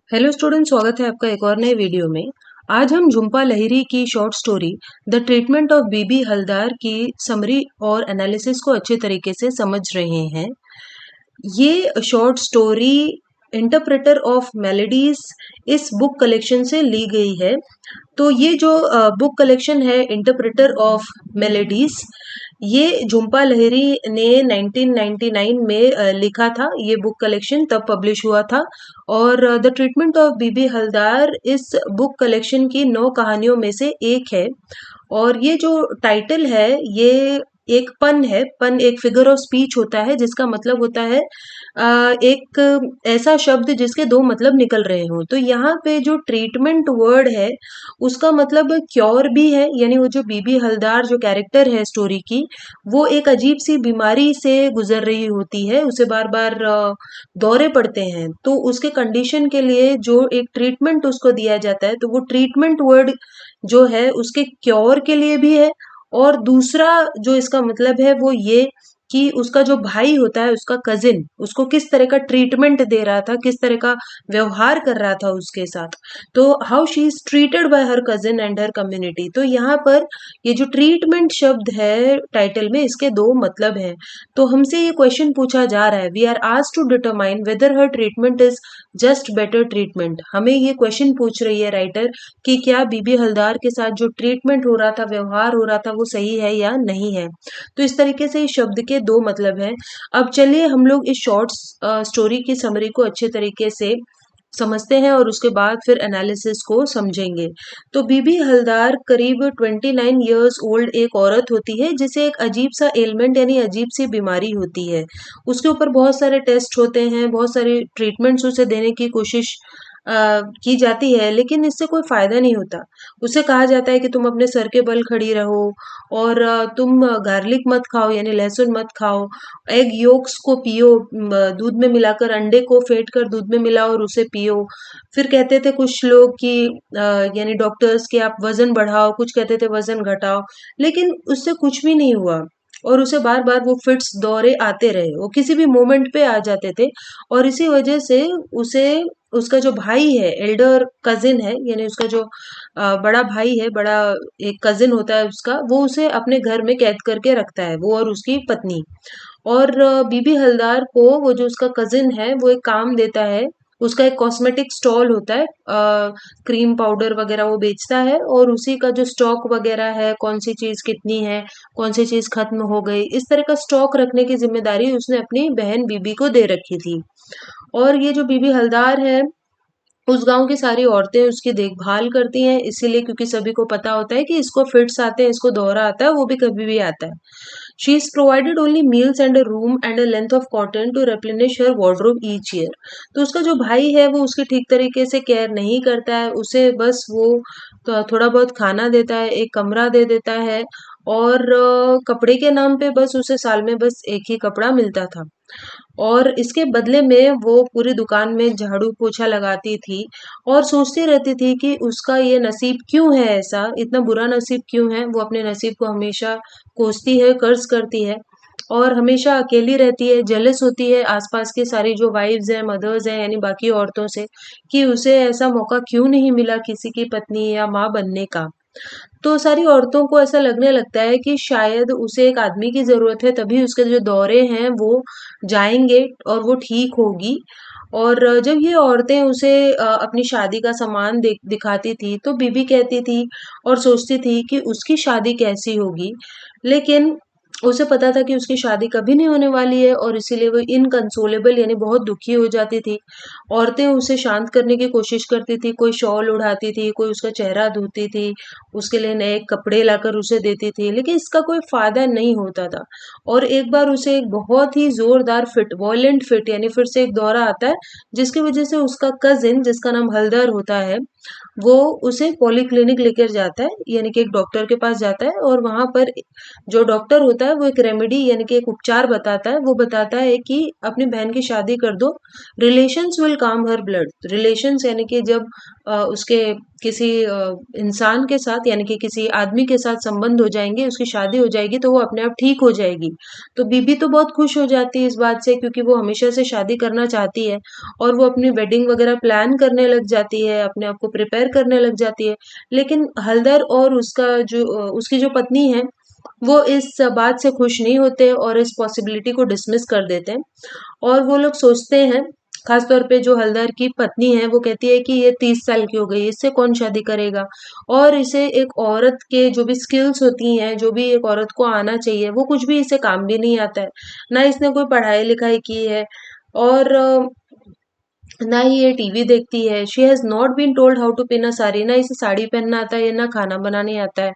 Hello student, स्वागत है आपका एक और नए वीडियो में। आज हम झुम्पा लाहिरी की short story the treatment of Bibi Haldar की समरी और एनालिसिस को अच्छे तरीके से समझ रहे हैं। ये short story interpreter of melodies इस बुक कलेक्शन से ली गई है। तो ये जो बुक कलेक्शन है इंटरप्रेटर ऑफ मेलोडीज, ये झुम्पा लाहिरी ने 1999 में लिखा था। ये बुक कलेक्शन तब पब्लिश हुआ था और the treatment of Bibi Haldar इस बुक कलेक्शन की 9 कहानियों में से एक है। और ये जो टाइटल है ये एक पन है। पन एक फिगर ऑफ स्पीच होता है जिसका मतलब होता है एक ऐसा शब्द जिसके दो मतलब निकल रहे हो। तो यहाँ पे जो ट्रीटमेंट वर्ड है उसका मतलब क्योर भी है, यानी वो जो बीबी हलदार जो कैरेक्टर है स्टोरी की, वो एक अजीब सी बीमारी से गुजर रही होती है। उसे बार बार दौरे पड़ते हैं, तो उसके कंडीशन के लिए जो एक ट्रीटमेंट उसको दिया जाता है, तो वो ट्रीटमेंट वर्ड जो है उसके क्योर के लिए भी है। और दूसरा जो इसका मतलब है वो ये कि उसका जो भाई होता है, उसका कजिन, उसको किस तरह का ट्रीटमेंट दे रहा था, किस तरह का व्यवहार कर रहा था उसके साथ। तो how she is treated by her cousin and her community. तो यहाँ पर ये जो ट्रीटमेंट शब्द है टाइटल में, इसके दो मतलब हैं। तो हमसे ये क्वेश्चन पूछा जा रहा है, we are asked to determine whether her treatment is just better treatment. हमें ये क्वेश्चन पूछ रही है राइटर कि क्या बीबी हलदार के साथ जो ट्रीटमेंट हो रहा था, व्यवहार हो रहा था, वो सही है या नहीं है। तो इस तरीके से इस शब्द के दो मतलब हैं। अब चलिए हम लोग इस शॉर्ट स्टोरी की समरी को अच्छे तरीके से समझते हैं और उसके बाद फिर एनालिसिस को समझेंगे। तो बीबी हलदार करीब 29 इयर्स ओल्ड एक औरत होती है जिसे एक अजीब सा एलिमेंट यानी अजीब सी बीमारी होती है। उसके ऊपर बहुत सारे टेस्ट होते हैं, बहुत सारे ट्रीटमेंट्स उसे देने की कोशिश की जाती है, लेकिन इससे कोई फायदा नहीं होता। उसे कहा जाता है कि तुम अपने सर के बल खड़ी रहो और तुम गार्लिक मत खाओ यानी लहसुन मत खाओ, एग योक्स को पियो, दूध में मिलाकर, अंडे को फेंट कर दूध में मिलाओ और उसे पियो। फिर कहते थे कुछ लोग कि यानी डॉक्टर्स कि आप वजन बढ़ाओ, कुछ कहते थे वजन घटाओ, लेकिन उससे कुछ भी नहीं हुआ। और उसे बार बार वो फिट्स दौरे आते रहे, वो किसी भी मोमेंट पे आ जाते थे। और इसी वजह से उसे, उसका जो भाई है, एल्डर कजिन है, यानी उसका जो बड़ा भाई है, बड़ा एक कजिन होता है उसका, वो उसे अपने घर में कैद करके रखता है, वो और उसकी पत्नी। और बीबी हलदार को वो जो उसका कजिन है वो एक काम देता है। उसका एक कॉस्मेटिक स्टॉल होता है, क्रीम पाउडर वगैरह वो बेचता है, और उसी का जो स्टॉक वगैरह है, कौन सी चीज कितनी है, कौन सी चीज खत्म हो गई, इस तरह का स्टॉक रखने की जिम्मेदारी उसने अपनी बहन बीबी को दे रखी थी। और ये जो बीबी हलदार है, उस गांव की सारी औरतें उसकी देखभाल करती हैं, इसीलिए क्योंकि सभी को पता होता है कि इसको फिट्स आते हैं, इसको दौरा आता है, वो भी कभी भी आता है। She is provided only meals and a room and a length of cotton to replenish her wardrobe each year। तो उसका जो भाई है वो उसकी ठीक तरीके से केयर नहीं करता है, उसे बस वो तो थोड़ा बहुत खाना देता है, एक कमरा दे देता है, और कपड़े के नाम पे बस उसे साल में बस एक ही कपड़ा मिलता था। और इसके बदले में वो पूरी दुकान में झाड़ू पोछा लगाती थी और सोचती रहती थी कि उसका ये नसीब क्यों है, ऐसा इतना बुरा नसीब क्यों है। वो अपने नसीब को हमेशा कोसती है, कर्ज करती है और हमेशा अकेली रहती है, जेलस होती है आसपास की सारी जो वाइफ्स हैं, मदर्स हैं, यानी बाकी औरतों से, कि उसे ऐसा मौका क्यों नहीं मिला किसी की पत्नी या माँ बनने का। तो सारी औरतों को ऐसा लगने लगता है कि शायद उसे एक आदमी की ज़रूरत है, तभी उसके जो दौरे हैं वो जाएँगे और वो ठीक होगी। और जब ये औरतें उसे अपनी शादी का सामान दिखाती थी, तो बीबी कहती थी और सोचती थी कि उसकी शादी कैसी होगी। लेकिन उसे पता था कि उसकी शादी कभी नहीं होने वाली है, और इसीलिए वो इनकंसोलेबल यानी बहुत दुखी हो जाती थी। औरतें उसे शांत करने की कोशिश करती थी, कोई शॉल ओढ़ाती थी, कोई उसका चेहरा धोती थी, उसके लिए नए कपड़े लाकर उसे देती थी, लेकिन इसका कोई फ़ायदा नहीं होता था। और एक बार उसे एक बहुत ही ज़ोरदार फिट, वॉयलेंट फिट, यानी फिर से एक दौरा आता है, जिसकी वज़ह से उसका कज़िन, जिसका नाम हलदर होता है, वो उसे पॉलीक्लिनिक लेकर जाता है, यानी कि एक डॉक्टर के पास जाता है, और वहां पर जो डॉक्टर होता है वो एक रेमेडी यानी कि एक उपचार बताता है। वो बताता है कि अपनी बहन की शादी कर दो, रिलेशंस विल काम हर ब्लड। रिलेशंस यानी कि जब उसके किसी इंसान के साथ यानी कि किसी आदमी के साथ संबंध हो जाएंगे, उसकी शादी हो जाएगी, तो वो अपने आप ठीक हो जाएगी। तो बीबी तो बहुत खुश हो जाती है इस बात से, क्योंकि वो हमेशा से शादी करना चाहती है, और वो अपनी वेडिंग वगैरह प्लान करने लग जाती है, अपने आप को प्रिपेयर करने लग जाती है। लेकिन हल्दर और उसकी जो पत्नी है, वो इस बात से खुश नहीं होते और इस पॉसिबिलिटी को डिसमिस कर देते हैं। और वो लोग सोचते हैं, खास तौर पे जो हल्दर की पत्नी है, वो कहती है कि ये 30 साल की हो गई, इससे कौन शादी करेगा। और इसे एक औरत के जो भी स्किल्स होती हैं, जो भी एक औरत को आना चाहिए, वो कुछ भी इसे काम भी नहीं आता है। ना इसने कोई पढ़ाई लिखाई की है, और ना ही ये टीवी देखती है। She has not been told how to pin a sari. ना इसे साड़ी पहनना आता है, ना खाना बनाने आता है।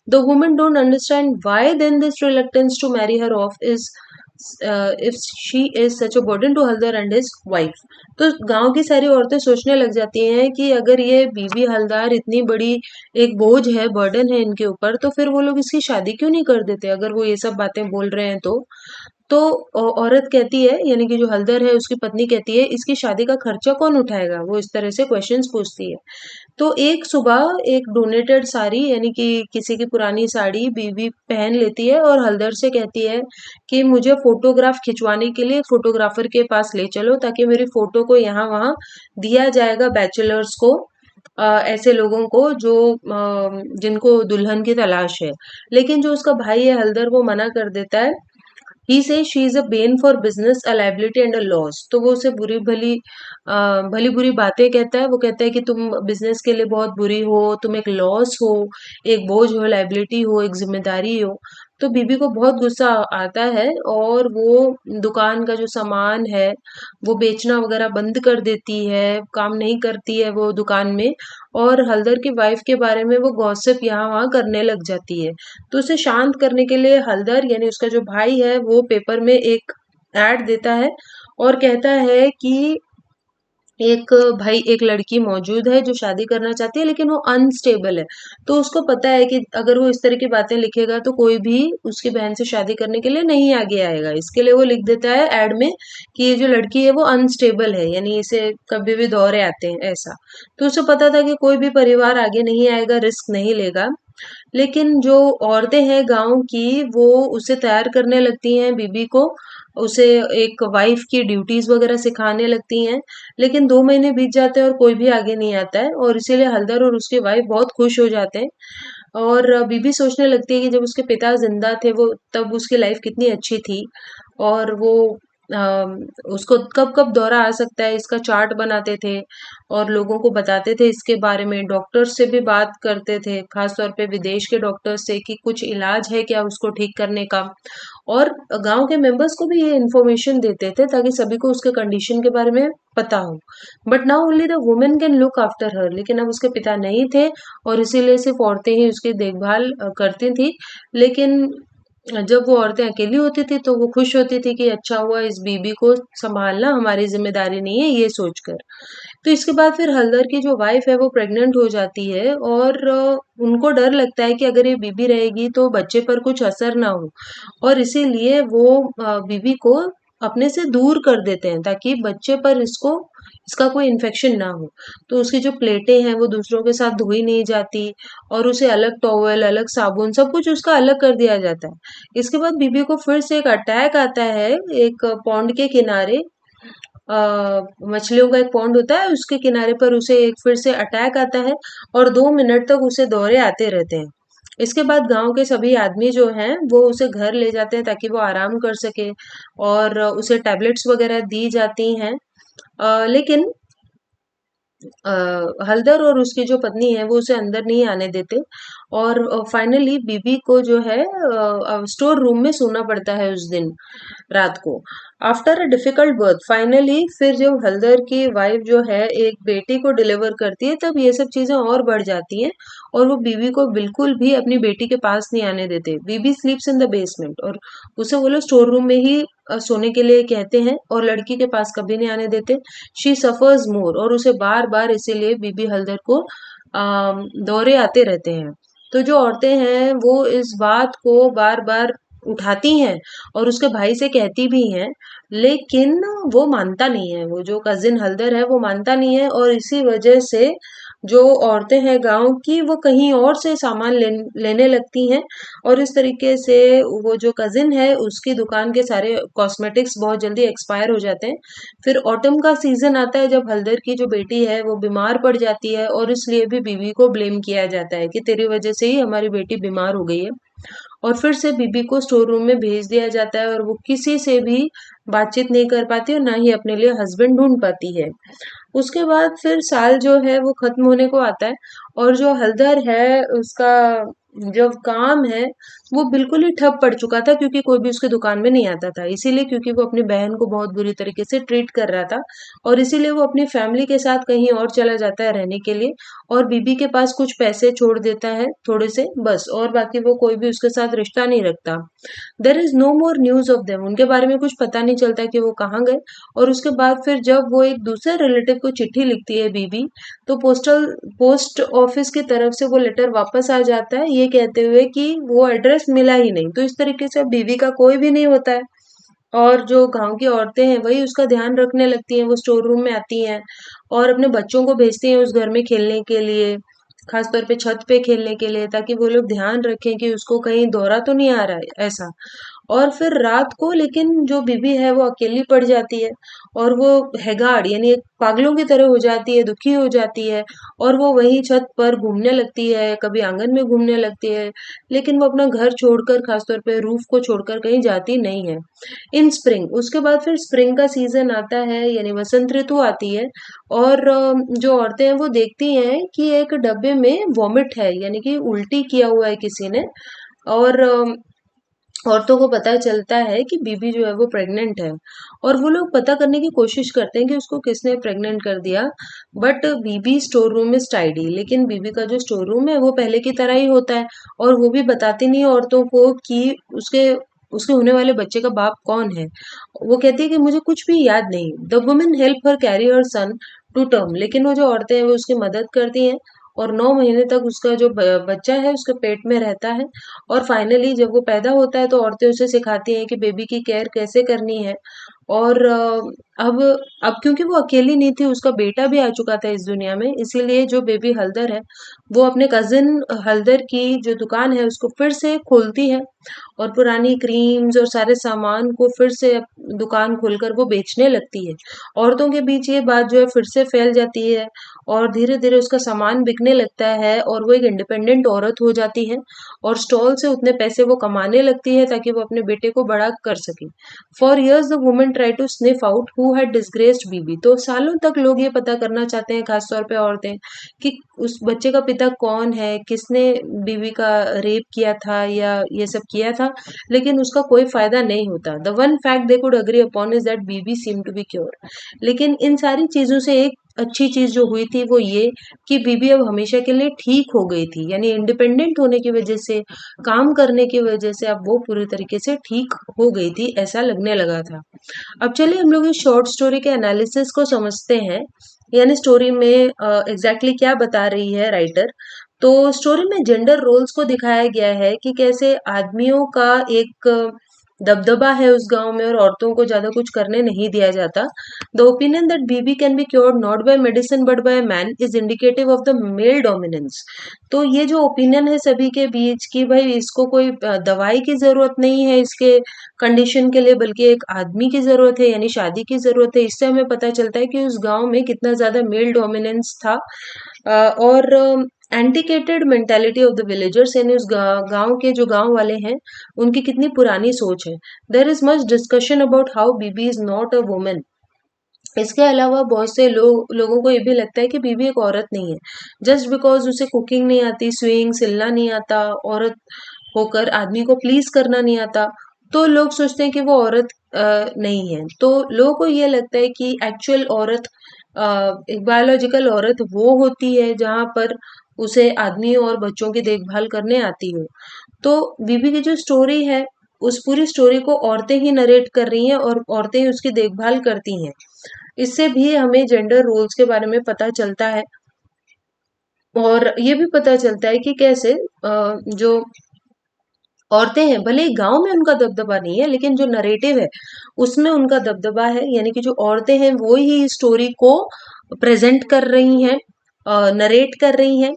The women don't understand why then this reluctance to marry her off is if she is such a burden to Haldar and his wife. तो गांव की सारी औरतें सोचने लग जाती हैं कि अगर ये बीबी हलदार इतनी बड़ी एक बोझ है, बर्डन है इनके ऊपर, तो फिर वो लोग इसकी शादी क्यों नहीं कर देते, अगर वो ये सब बातें बोल रहे हैं तो। तो औरत कहती है, यानी कि जो हल्दर है उसकी पत्नी कहती है, इसकी शादी का खर्चा कौन उठाएगा। वो इस तरह से क्वेश्चंस पूछती है। तो एक सुबह एक डोनेटेड साड़ी यानी कि किसी की पुरानी साड़ी बीवी पहन लेती है, और हल्दर से कहती है कि मुझे फोटोग्राफ खिंचवाने के लिए फोटोग्राफर के पास ले चलो, ताकि मेरी फोटो को यहाँ वहाँ दिया जाएगा बैचलर्स को, ऐसे लोगों को जो जिनको दुल्हन की तलाश है। लेकिन जो उसका भाई है हल्दर, वो मना कर देता है। ही से she is a Ben for business, a liability and a loss. तो वो उसे भली बुरी बातें कहता है। वो कहता है कि तुम बिजनेस के लिए बहुत बुरी हो, तुम एक लॉस हो, एक बोझ हो, लाइबिलिटी हो, एक जिम्मेदारी हो। तो बीबी को बहुत गुस्सा आता है, और वो दुकान का जो सामान है वो बेचना वगैरह बंद कर देती है, काम नहीं करती है वो दुकान में। और हल्दर की वाइफ के बारे में वो गॉसिप यहाँ वहाँ करने लग जाती है। तो उसे शांत करने के लिए हल्दर यानी उसका जो भाई है, वो पेपर में एक एड देता है, और कहता है कि एक लड़की मौजूद है जो शादी करना चाहती है, लेकिन वो अनस्टेबल है। तो उसको पता है कि अगर वो इस तरह की बातें लिखेगा तो कोई भी उसकी बहन से शादी करने के लिए नहीं आगे आएगा। इसके लिए वो लिख देता है एड में कि ये जो लड़की है वो अनस्टेबल है, यानी इसे कभी भी दौरे आते हैं, ऐसा। तो उसे पता था कि कोई भी परिवार आगे नहीं आएगा, रिस्क नहीं लेगा। लेकिन जो औरतें हैं गाँव की, वो उसे तैयार करने लगती हैं बीबी को, उसे एक वाइफ की ड्यूटीज वगैरह सिखाने लगती हैं। लेकिन 2 महीने बीत जाते हैं और कोई भी आगे नहीं आता है, और इसीलिए हल्दर और उसकी वाइफ बहुत खुश हो जाते हैं। और बीबी सोचने लगती है कि जब उसके पिता जिंदा थे, वो तब उसकी लाइफ कितनी अच्छी थी, और वो अम, उसको कब कब दौरा आ सकता है इसका चार्ट बनाते थे, और लोगों को बताते थे इसके बारे में। डॉक्टर से भी बात करते थे, खास तौर पे विदेश के डॉक्टर से, कि कुछ इलाज है क्या उसको ठीक करने का। और गांव के मेंबर्स को भी ये इन्फॉर्मेशन देते थे, ताकि सभी को उसके कंडीशन के बारे में पता हो। But now only the women can look after her. लेकिन अब उसके पिता नहीं थे, और इसीलिए सिर्फ औरतें ही उसकी देखभाल करती थी। लेकिन जब वो औरतें अकेली होती थी, तो वो खुश होती थी कि अच्छा हुआ, इस बीबी को संभालना हमारी जिम्मेदारी नहीं है, ये सोचकर। तो इसके बाद फिर हल्दर की जो वाइफ है वो प्रेग्नेंट हो जाती है, और उनको डर लगता है कि अगर ये बीबी रहेगी तो बच्चे पर कुछ असर ना हो, और इसीलिए वो बीबी को अपने से दूर कर देते हैं, ताकि बच्चे पर इसका कोई इन्फेक्शन ना हो। तो उसकी जो प्लेटें हैं वो दूसरों के साथ धोई नहीं जाती, और उसे अलग टॉवल, अलग साबुन, सब कुछ उसका अलग कर दिया जाता है। इसके बाद बीबी को फिर से एक अटैक आता है, एक पॉन्ड के किनारे, मछलियों का एक पॉन्ड होता है, उसके किनारे पर उसे एक फिर से अटैक आता है, और 2 मिनट तक उसे दौरे आते रहते हैं। इसके बाद गांव के सभी आदमी जो हैं वो उसे घर ले जाते हैं, ताकि वो आराम कर सके, और उसे टैबलेट्स वगैरह दी जाती हैं। लेकिन हल्दर और उसकी जो पत्नी है वो उसे अंदर नहीं आने देते, और फाइनली बीबी को जो है स्टोर रूम में सोना पड़ता है उस दिन रात को। After a difficult birth finally फिर जब हल्दर की वाइफ जो है एक बेटी को डिलीवर करती है तब ये सब चीजें और बढ़ जाती हैं और वो बीवी को बिल्कुल भी अपनी बेटी के पास नहीं आने देते। बीबी स्लीप्स इन द बेसमेंट और उसे वो लोग स्टोर रूम में ही सोने के लिए कहते हैं और लड़की के पास कभी नहीं आने देते। शी सफर्स मोर और उसे बार बार इसीलिए बीबी हल्दर को दौरे आते रहते हैं। तो जो औरतें हैं वो इस बात को बार बार उठाती हैं और उसके भाई से कहती भी हैं, लेकिन वो मानता नहीं है। वो जो कजिन हल्दर है वो मानता नहीं है और इसी वजह से जो औरतें हैं गांव की वो कहीं और से सामान लेने लगती हैं और इस तरीके से वो जो कजिन है उसकी दुकान के सारे कॉस्मेटिक्स बहुत जल्दी एक्सपायर हो जाते हैं। फिर ऑटम का सीजन आता है जब हल्दर की जो बेटी है वो बीमार पड़ जाती है और इसलिए भी बीवी को ब्लेम किया जाता है कि तेरी वजह से ही हमारी बेटी बीमार हो गई है। और फिर से बीबी को स्टोर रूम में भेज दिया जाता है और वो किसी से भी बातचीत नहीं कर पाती और ना ही अपने लिए हस्बैंड ढूंढ पाती है। उसके बाद फिर साल जो है वो खत्म होने को आता है और जो हल्दर है उसका जो काम है वो बिल्कुल ही ठप पड़ चुका था क्योंकि कोई भी उसके दुकान में नहीं आता था, इसीलिए क्योंकि वो अपनी बहन को बहुत बुरी तरीके से ट्रीट कर रहा था और इसीलिए वो अपनी फैमिली के साथ कहीं और चला जाता है रहने के लिए और बीबी के पास कुछ पैसे छोड़ देता है थोड़े से बस, और बाकी वो कोई भी उसके साथ रिश्ता नहीं रखता। There is no more news of them, उनके बारे में कुछ पता नहीं चलता कि वो कहाँ गए। और उसके बाद फिर जब वो एक दूसरे रिलेटिव को चिट्ठी लिखती है बीबी, तो पोस्ट ऑफिस की तरफ से वो लेटर वापस आ जाता है ये कहते हुए कि वो एड्रेस मिला ही नहीं। तो इस तरीके से अब बीबी का कोई भी नहीं होता है और जो गांव की औरतें हैं वही उसका ध्यान रखने लगती हैं। वो स्टोर रूम में आती हैं और अपने बच्चों को भेजती हैं उस घर में खेलने के लिए, खास तौर पे छत पे खेलने के लिए, ताकि वो लोग ध्यान रखें कि उसको कहीं दौरा तो नहीं आ रहा है ऐसा। और फिर रात को लेकिन जो बीबी है वो अकेली पड़ जाती है और वो हैगाड़ यानी एक पागलों की तरह हो जाती है, दुखी हो जाती है और वो वहीं छत पर घूमने लगती है, कभी आंगन में घूमने लगती है, लेकिन वो अपना घर छोड़कर, खासतौर पे रूफ को छोड़कर कहीं जाती नहीं है। इन स्प्रिंग उसके बाद फिर स्प्रिंग का सीजन आता है यानी वसंत ऋतु आती है और जो औरतें हैं वो देखती हैं कि एक डब्बे में वॉमिट है यानी कि उल्टी किया हुआ है किसी ने। और औरतों को पता चलता है कि बीबी जो है वो प्रेग्नेंट है और वो लोग पता करने की कोशिश करते हैं कि उसको किसने प्रेग्नेंट कर दिया। बट बीबी स्टोर रूम में टाइडी, लेकिन बीबी का जो स्टोर रूम है वो पहले की तरह ही होता है और वो भी बताती नहीं है औरतों को कि उसके उसके होने वाले बच्चे का बाप कौन है। वो कहती है कि मुझे कुछ भी याद नहीं। The women help her carry her son to term, लेकिन वो जो औरतें हैं वो उसकी मदद करती हैं और 9 महीने तक उसका जो बच्चा है उसके पेट में रहता है और फाइनली जब वो पैदा होता है तो औरतें उसे सिखाती हैं कि बेबी की केयर कैसे करनी है। और अब अब क्योंकि वो अकेली नहीं थी, उसका बेटा भी आ चुका था इस दुनिया में, इसीलिए जो बेबी हल्दर है वो अपने कजिन हल्दर की जो दुकान है उसको फिर से खोलती है और पुरानी क्रीम्स और सारे सामान को फिर से दुकान खोलकर वो बेचने लगती है। औरतों के बीच ये बात जो है फिर से फैल जाती है और धीरे धीरे उसका सामान बिकने लगता है और वो एक इंडिपेंडेंट औरत हो जाती है और स्टॉल से उतने पैसे वो कमाने लगती है ताकि वो अपने बेटे को बड़ा कर सके। For years the woman try to sniff out who had disgraced Bibi, तो सालों तक लोग ये पता करना चाहते हैं, खासतौर पे औरतें, कि उस बच्चे का पिता कौन है, किसने बीवी का रेप किया था या ये सब किया था, लेकिन उसका कोई फायदा नहीं होता। The one fact they could agree upon is that Bibi seem to be cure. लेकिन इन सारी चीजों से एक अच्छी चीज जो हुई थी वो ये कि बीबी अब हमेशा के लिए ठीक हो गई थी, यानी इंडिपेंडेंट होने की वजह से, काम करने की वजह से अब वो पूरी तरीके से ठीक हो गई थी, ऐसा लगने लगा था। अब चलिए हम लोग इस शॉर्ट स्टोरी के एनालिसिस को समझते हैं, यानी स्टोरी में एग्जैक्टली क्या बता रही है राइटर। तो स्टोरी में जेंडर रोल्स को दिखाया गया है कि कैसे आदमियों का एक दबदबा है उस गांव में और औरतों को ज्यादा कुछ करने नहीं दिया जाता। The opinion that Bibi can be cured not by medicine but by man is indicative of the male dominance. तो ये जो ओपिनियन है सभी के बीच कि भाई इसको कोई दवाई की जरूरत नहीं है इसके कंडीशन के लिए, बल्कि एक आदमी की जरूरत है यानी शादी की जरूरत है, इससे हमें पता चलता है कि उस गांव में कितना ज्यादा मेल डोमिनेंस था। और एंटिकेटेड मेंटेलिटी ऑफ द विलेजर्स, यानी उस गांव के जो गांव वाले हैं उनकी कितनी पुरानी सोच है। There is much discussion about how Bibi is not a women. इसके अलावा बहुत से लोगों को ये भी लगता है कि बीबी एक औरत नहीं है। जस्ट बिकॉज उसे कुकिंग नहीं आती, स्विंग सिलना नहीं आता, औरत होकर आदमी को प्लीज करना नहीं आता, तो लोग सोचते हैं कि वो औरत नहीं है। तो लोगों को ये लगता है कि एक्चुअल औरत एक बायोलॉजिकल औरत वो होती है जहाँ पर उसे आदमी और बच्चों की देखभाल करने आती हो। तो बीबी की जो स्टोरी है, उस पूरी स्टोरी को औरतें ही नरेट कर रही हैं और औरतें ही उसकी देखभाल करती हैं। इससे भी हमें जेंडर रोल्स के बारे में पता चलता है और ये भी पता चलता है कि कैसे जो औरतें हैं, भले ही गाँव में उनका दबदबा नहीं है, लेकिन जो नरेटिव है, उसमें उनका दबदबा है। यानी कि जो औरतें हैं, वो ही स्टोरी को प्रेज़ेंट कर रही हैं, नरेट कर रही हैं।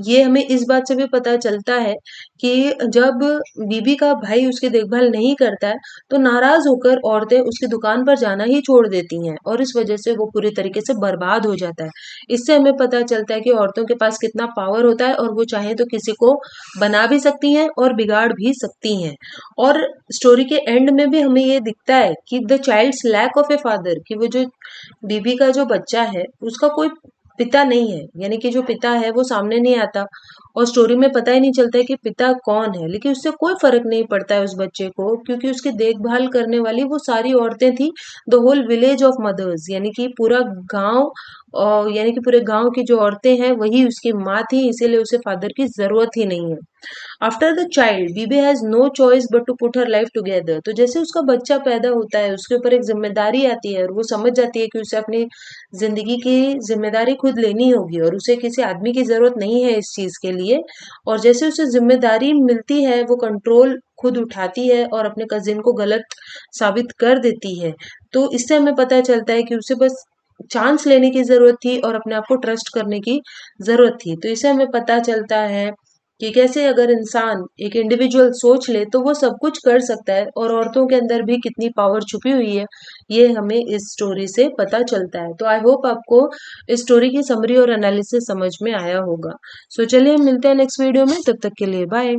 ये हमें इस बात से भी पता चलता है कि जब बीबी का भाई उसकी देखभाल नहीं करता है, तो नाराज़ होकर औरतें उसकी दुकान पर जाना ही छोड़ देती हैं और इस वजह से वो पूरी तरीके से बर्बाद हो जाता है। इससे हमें पता चलता है कि औरतों के पास कितना पावर होता है और वो चाहें तो किसी को बना भी सकती हैं और बिगाड़ भी सकती हैं। और स्टोरी के एंड में भी हमें ये दिखता है कि the child's lack of a father, कि वो जो बीबी का जो बच्चा है, उसका कोई पिता नहीं है। यानी कि जो पिता है वो सामने नहीं आता और स्टोरी में पता ही नहीं चलता है कि पिता कौन है, लेकिन उससे कोई फर्क नहीं पड़ता है उस बच्चे को, क्योंकि उसकी देखभाल करने वाली वो सारी औरतें थी। The whole village of mothers, यानी कि पूरा गांव, और यानी कि पूरे गांव की जो औरतें हैं वही उसकी माँ थी, इसीलिए उसे फादर की जरूरत ही नहीं है। After the child Bibi has no choice but to put her life together. तो जैसे उसका बच्चा पैदा होता है, उसके ऊपर एक जिम्मेदारी आती है और वो समझ जाती है कि उसे अपनी जिंदगी की जिम्मेदारी खुद लेनी होगी और उसे किसी आदमी की जरूरत नहीं है इस चीज के लिए। और जैसे उसे जिम्मेदारी मिलती है, वो कंट्रोल खुद उठाती है और अपने कजिन को गलत साबित कर देती है। तो इससे हमें पता चलता है कि उसे बस चांस लेने की जरूरत थी और अपने आप को ट्रस्ट करने की जरूरत थी। तो इससे हमें पता चलता है कि कैसे अगर इंसान एक इंडिविजुअल सोच ले तो वो सब कुछ कर सकता है और औरतों के अंदर भी कितनी पावर छुपी हुई है, ये हमें इस स्टोरी से पता चलता है। तो आई होप आपको इस स्टोरी की समरी और एनालिसिस समझ में आया होगा। सो चलिए हम मिलते हैं नेक्स्ट वीडियो में, तब तक के लिए बाय।